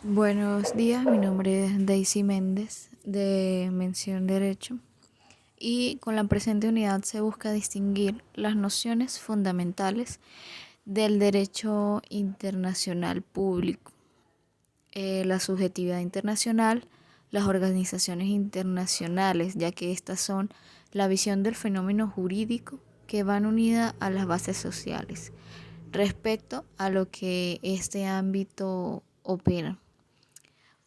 Buenos días, mi nombre es Daisy Méndez de Mención Derecho y con la presente unidad se busca distinguir las nociones fundamentales del derecho internacional público, la subjetividad internacional, las organizaciones internacionales, ya que estas son la visión del fenómeno jurídico que van unidas a las bases sociales respecto a lo que este ámbito opera.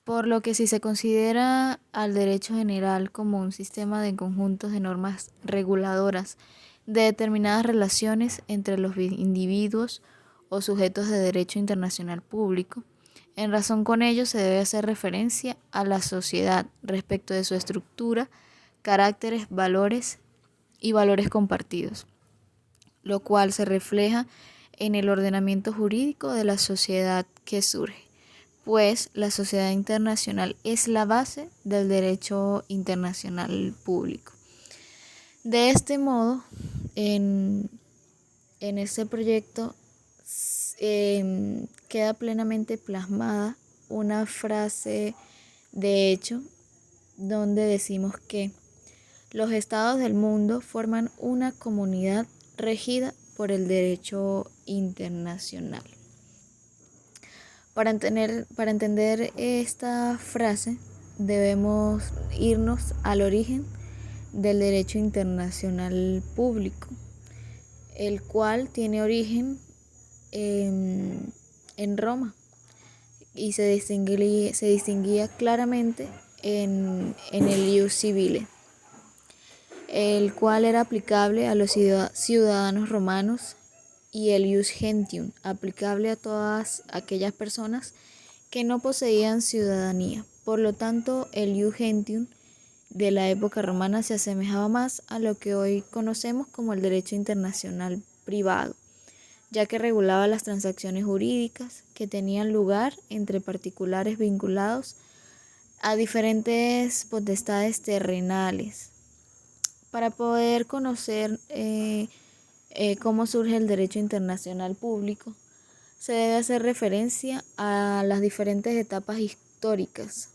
Por lo que si se considera al derecho general como un sistema de conjuntos de normas reguladoras de determinadas relaciones entre los individuos o sujetos de derecho internacional público, en razón con ello se debe hacer referencia a la sociedad respecto de su estructura, caracteres, valores y valores compartidos, lo cual se refleja en el ordenamiento jurídico de la sociedad que surge, pues la sociedad internacional es la base del derecho internacional público. De este modo, en, en este proyecto queda plenamente plasmada una frase de hecho donde decimos que los estados del mundo forman una comunidad regida por el derecho internacional. Para entender esta frase debemos irnos al origen del derecho internacional público, el cual tiene origen en Roma y se distinguía claramente en el ius civile, el cual era aplicable a los ciudadanos romanos, y el ius gentium, aplicable a todas aquellas personas que no poseían ciudadanía. Por lo tanto, el ius gentium de la época romana se asemejaba más a lo que hoy conocemos como el derecho internacional privado, ya que regulaba las transacciones jurídicas que tenían lugar entre particulares vinculados a diferentes potestades terrenales. Para poder conocer cómo surge el derecho internacional público, se debe hacer referencia a las diferentes etapas históricas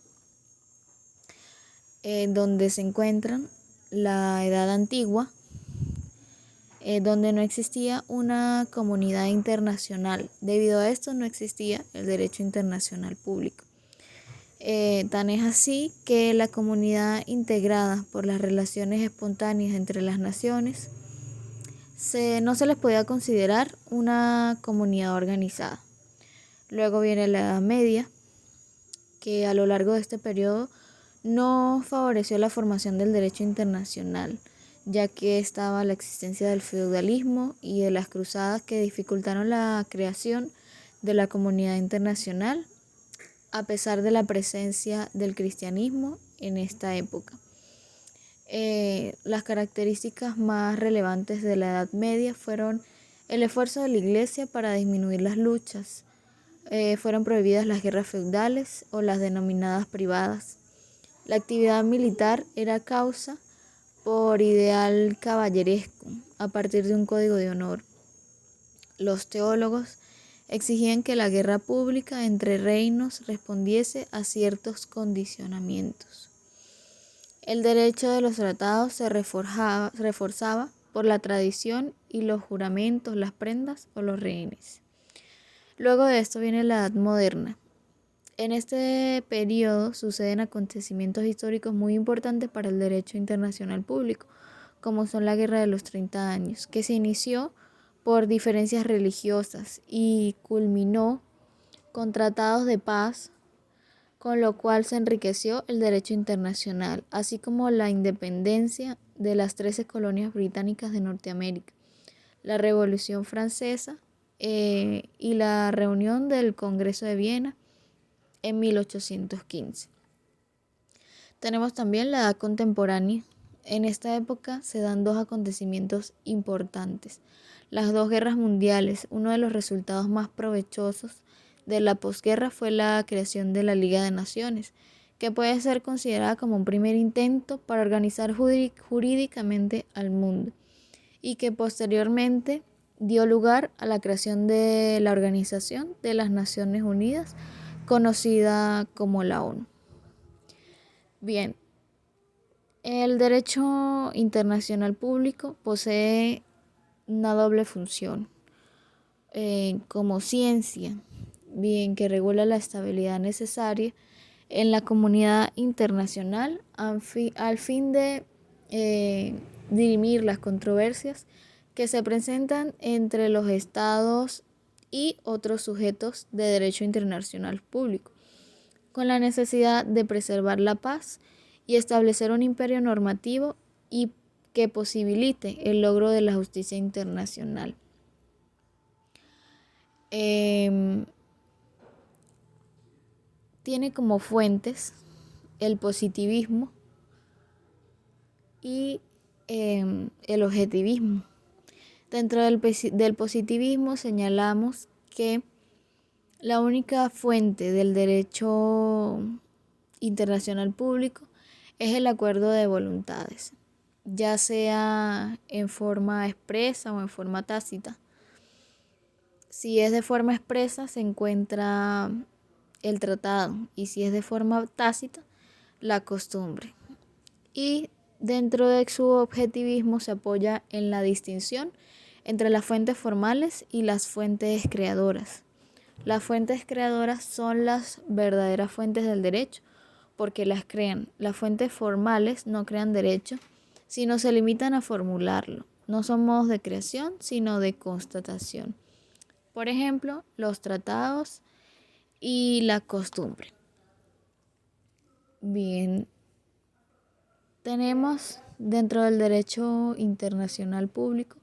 donde se encuentran la Edad Antigua, donde no existía una comunidad internacional. Debido a esto no existía el derecho internacional público. Tan es así que la comunidad integrada por las relaciones espontáneas entre las naciones no se les podía considerar una comunidad organizada. Luego viene la Edad Media, que a lo largo de este periodo no favoreció la formación del derecho internacional, ya que estaba la existencia del feudalismo y de las cruzadas que dificultaron la creación de la comunidad internacional, a pesar de la presencia del cristianismo en esta época. Las características más relevantes de la Edad Media fueron el esfuerzo de la Iglesia para disminuir las luchas. Fueron prohibidas las guerras feudales o las denominadas privadas. La actividad militar era causa por ideal caballeresco a partir de un código de honor. Los teólogos exigían que la guerra pública entre reinos respondiese a ciertos condicionamientos. El derecho de los tratados se reforzaba por la tradición y los juramentos, las prendas o los rehenes. Luego de esto viene la Edad Moderna. En este periodo suceden acontecimientos históricos muy importantes para el derecho internacional público, como son la Guerra de los 30 años, que se inició por diferencias religiosas y culminó con tratados de paz, con lo cual se enriqueció el derecho internacional, así como la independencia de las 13 colonias británicas de Norteamérica, la Revolución Francesa y la reunión del Congreso de Viena en 1815. Tenemos también la edad contemporánea. En esta época se dan dos acontecimientos importantes. Las dos guerras mundiales. Uno de los resultados más provechosos de la posguerra fue la creación de la Liga de Naciones, que puede ser considerada como un primer intento para organizar jurídicamente al mundo, y que posteriormente dio lugar a la creación de la Organización de las Naciones Unidas, conocida como la ONU. Bien, el derecho internacional público posee una doble función como ciencia, bien que regula la estabilidad necesaria en la comunidad internacional al fin de dirimir las controversias que se presentan entre los estados y otros sujetos de derecho internacional público, con la necesidad de preservar la paz y establecer un imperio normativo y que posibilite el logro de la justicia internacional. Tiene como fuentes el positivismo y el objetivismo. Dentro del positivismo señalamos que la única fuente del derecho internacional público es el acuerdo de voluntades, ya sea en forma expresa o en forma tácita. Si es de forma expresa se encuentra el tratado y si es de forma tácita la costumbre. Y dentro de su objetivismo se apoya en la distinción entre las fuentes formales y las fuentes creadoras. Las fuentes creadoras son las verdaderas fuentes del derecho, porque las crean. Las fuentes formales no crean derecho, sino se limitan a formularlo. No son modos de creación, sino de constatación. Por ejemplo, los tratados y la costumbre. Bien, tenemos dentro del derecho internacional público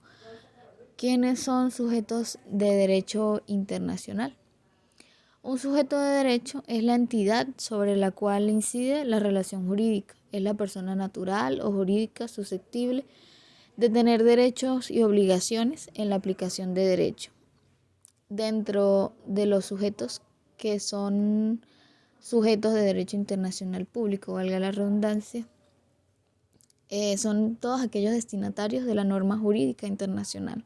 quiénes son sujetos de derecho internacional. Un sujeto de derecho es la entidad sobre la cual incide la relación jurídica. Es la persona natural o jurídica susceptible de tener derechos y obligaciones en la aplicación de derecho. Dentro de los sujetos que son sujetos de derecho internacional público, valga la redundancia, son todos aquellos destinatarios de la norma jurídica internacional.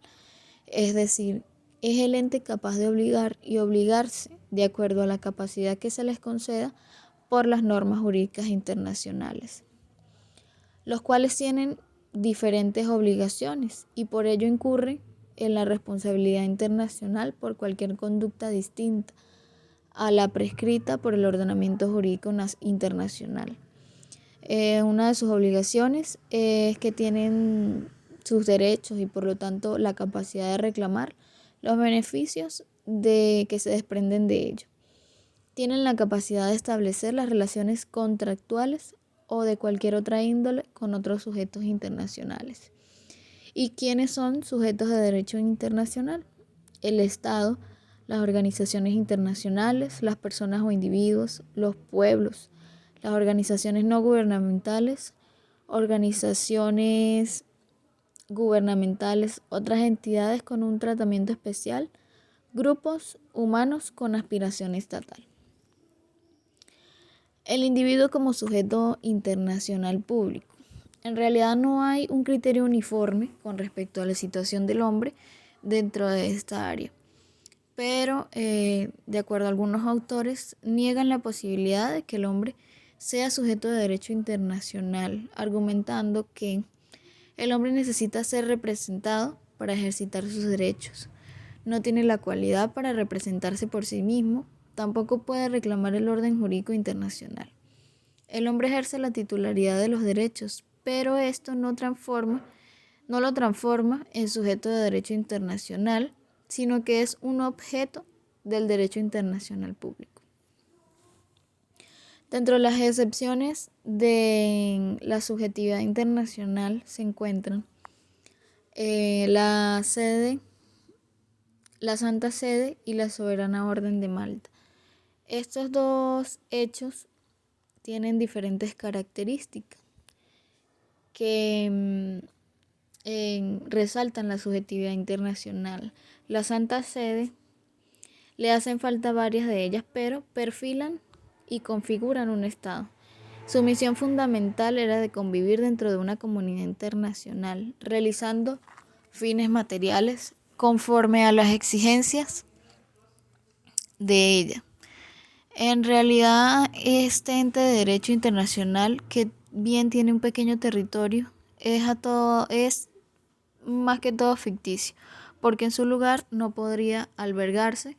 Es decir, es el ente capaz de obligar y obligarse de acuerdo a la capacidad que se les conceda por las normas jurídicas internacionales, los cuales tienen diferentes obligaciones y por ello incurren en la responsabilidad internacional por cualquier conducta distinta a la prescrita por el ordenamiento jurídico internacional. Una de sus obligaciones es que tienen sus derechos y por lo tanto la capacidad de reclamar los beneficios que se desprenden de ello. Tienen la capacidad de establecer las relaciones contractuales o de cualquier otra índole con otros sujetos internacionales. ¿Y quiénes son sujetos de derecho internacional? El Estado, las organizaciones internacionales, las personas o individuos, los pueblos, las organizaciones no gubernamentales, organizaciones gubernamentales, otras entidades con un tratamiento especial, grupos humanos con aspiración estatal. El individuo como sujeto internacional público. En realidad no hay un criterio uniforme con respecto a la situación del hombre dentro de esta área, pero de acuerdo a algunos autores niegan la posibilidad de que el hombre sea sujeto de derecho internacional, argumentando que el hombre necesita ser representado para ejercitar sus derechos. No tiene la cualidad para representarse por sí mismo, tampoco puede reclamar el orden jurídico internacional. El hombre ejerce la titularidad de los derechos, pero esto no lo transforma en sujeto de derecho internacional, sino que es un objeto del derecho internacional público. Dentro de las excepciones de la subjetividad internacional se encuentran la Santa Sede y la Soberana Orden de Malta. Estos dos hechos tienen diferentes características que resaltan la subjetividad internacional. La Santa Sede le hacen falta varias de ellas, pero perfilan y configuran un Estado. Su misión fundamental era de convivir dentro de una comunidad internacional, realizando fines materiales conforme a las exigencias de ella. En realidad, este ente de derecho internacional, que bien tiene un pequeño territorio, es más que todo ficticio, porque en su lugar no podría albergarse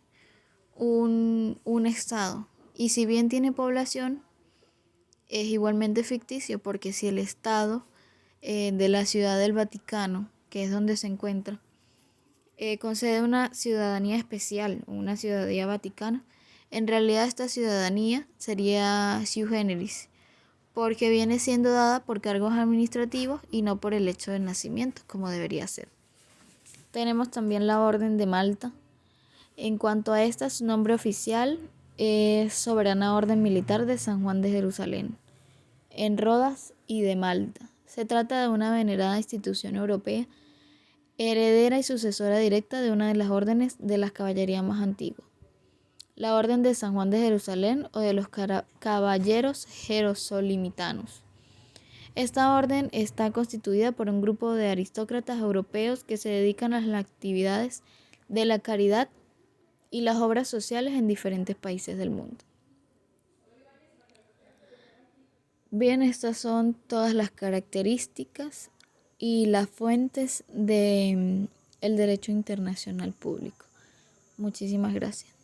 un estado. Y si bien tiene población, es igualmente ficticio, porque si el estado de la Ciudad del Vaticano, que es donde se encuentra, concede una ciudadanía especial, una ciudadanía vaticana, en realidad esta ciudadanía sería sui generis, porque viene siendo dada por cargos administrativos y no por el hecho de nacimiento, como debería ser. Tenemos también la Orden de Malta. En cuanto a esta, su nombre oficial es Soberana Orden Militar de San Juan de Jerusalén, en Rodas y de Malta. Se trata de una venerada institución europea, heredera y sucesora directa de una de las órdenes de las caballerías más antiguas, la Orden de San Juan de Jerusalén o de los Caballeros Jerosolimitanos. Esta orden está constituida por un grupo de aristócratas europeos que se dedican a las actividades de la caridad y las obras sociales en diferentes países del mundo. Bien, estas son todas las características y las fuentes del derecho internacional público. Muchísimas gracias.